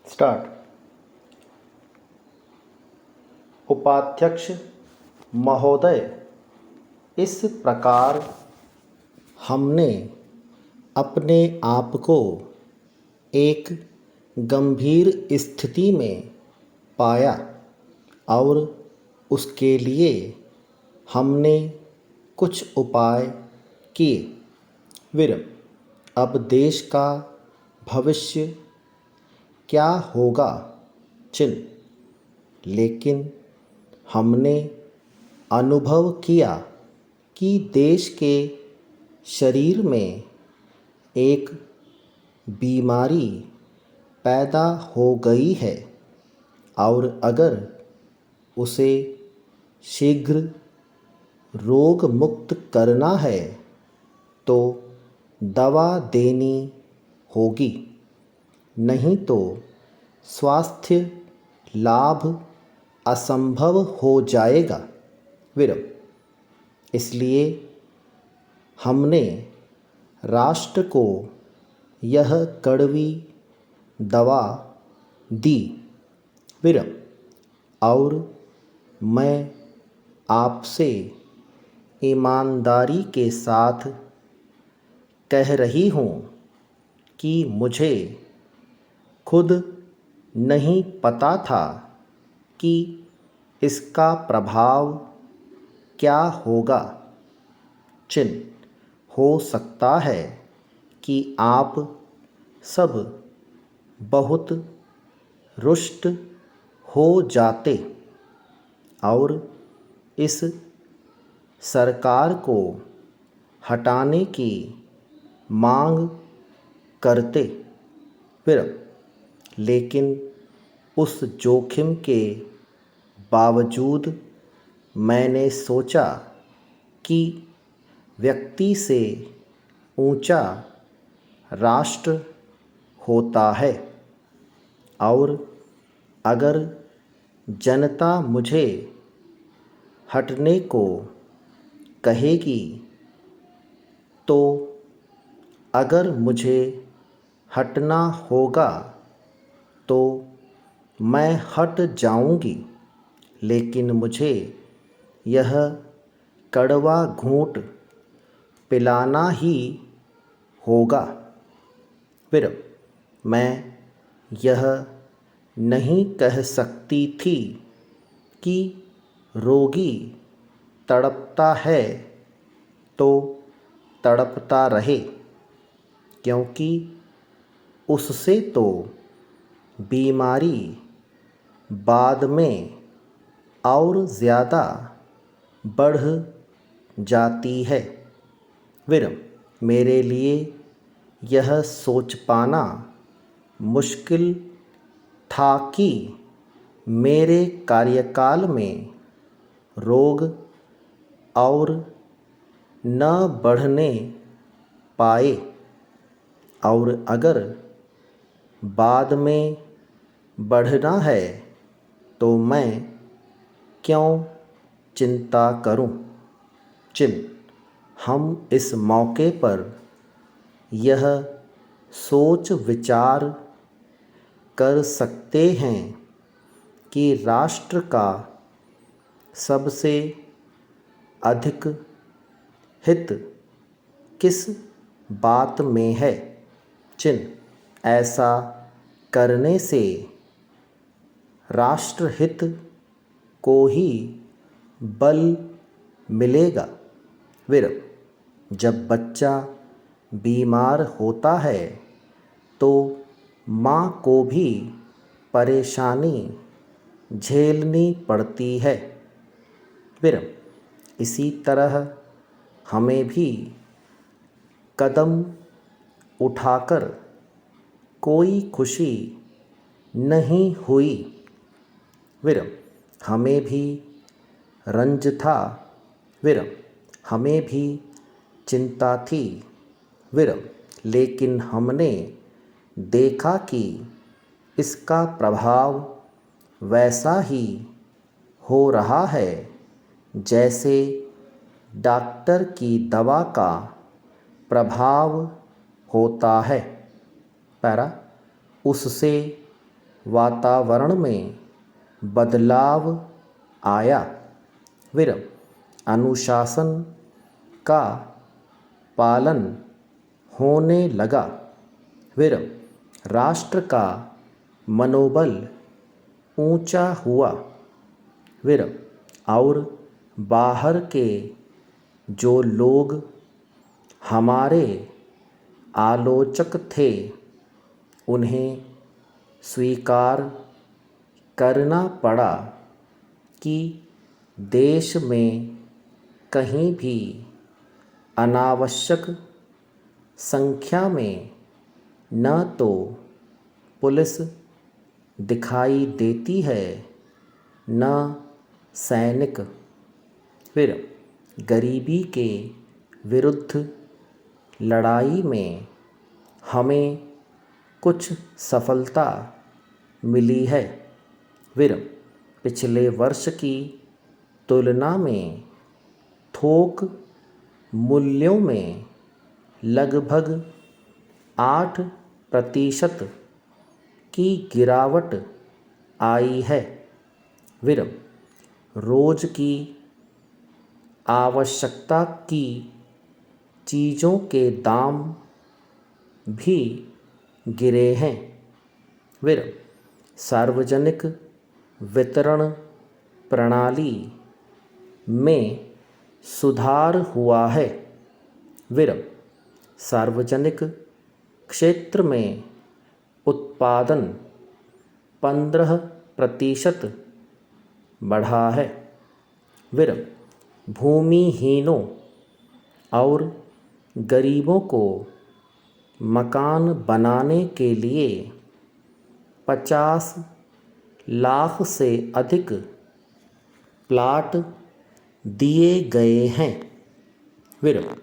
Start. उपाध्यक्ष महोदय, इस प्रकार हमने अपने आप को एक गंभीर स्थिति में पाया और उसके लिए हमने कुछ उपाय किए। वीर, अब देश का भविष्य क्या होगा? चिन्ह। लेकिन हमने अनुभव किया कि देश के शरीर में एक बीमारी पैदा हो गई है और अगर उसे शीघ्र रोग मुक्त करना है तो दवा देनी होगी, नहीं तो स्वास्थ्य लाभ असंभव हो जाएगा। वीर, इसलिए हमने राष्ट्र को यह कड़वी दवा दी। वीर, और मैं आपसे ईमानदारी के साथ कह रही हूँ कि मुझे खुद नहीं पता था कि इसका प्रभाव क्या होगा। चिन्ह। हो सकता है कि आप सब बहुत रुष्ट हो जाते और इस सरकार को हटाने की मांग करते। फिर लेकिन उस जोखिम के बावजूद मैंने सोचा कि व्यक्ति से ऊंचा राष्ट्र होता है और अगर जनता मुझे हटने को कहेगी तो अगर मुझे हटना होगा तो मैं हट जाऊंगी, लेकिन मुझे यह कड़वा घूंट पिलाना ही होगा। फिर मैं यह नहीं कह सकती थी कि रोगी तड़पता है तो तड़पता रहे, क्योंकि उससे तो बीमारी बाद में और ज़्यादा बढ़ जाती है। वीर, मेरे लिए यह सोच पाना मुश्किल था कि मेरे कार्यकाल में रोग और न बढ़ने पाए और अगर बाद में बढ़ना है तो मैं क्यों चिंता करूं। चिन्ह। हम इस मौके पर यह सोच विचार कर सकते हैं कि राष्ट्र का सबसे अधिक हित किस बात में है। चिन्ह। ऐसा करने से राष्ट्रहित को ही बल मिलेगा। वीर, जब बच्चा बीमार होता है तो माँ को भी परेशानी झेलनी पड़ती है। वीर, इसी तरह हमें भी कदम उठाकर कोई खुशी नहीं हुई। वीर, हमें भी रंज था। वीर, हमें भी चिंता थी। वीर, लेकिन हमने देखा कि इसका प्रभाव वैसा ही हो रहा है जैसे डॉक्टर की दवा का प्रभाव होता है। पैरा, उससे वातावरण में बदलाव आया। विराम, अनुशासन का पालन होने लगा। विराम, राष्ट्र का मनोबल ऊंचा हुआ। विराम, और बाहर के जो लोग हमारे आलोचक थे उन्हें स्वीकार करना पड़ा कि देश में कहीं भी अनावश्यक संख्या में न तो पुलिस दिखाई देती है न सैनिक। फिर गरीबी के विरुद्ध लड़ाई में हमें कुछ सफलता मिली है। विराम, पिछले वर्ष की तुलना में थोक मूल्यों में लगभग 8% की गिरावट आई है। विराम, रोज की आवश्यकता की चीज़ों के दाम भी गिरे हैं। विराम, सार्वजनिक वितरण प्रणाली में सुधार हुआ है। विराम, सार्वजनिक क्षेत्र में उत्पादन 15% बढ़ा है। विराम, भूमिहीनों और गरीबों को मकान बनाने के लिए 50 लाख से अधिक प्लाट दिए गए हैं। विराम,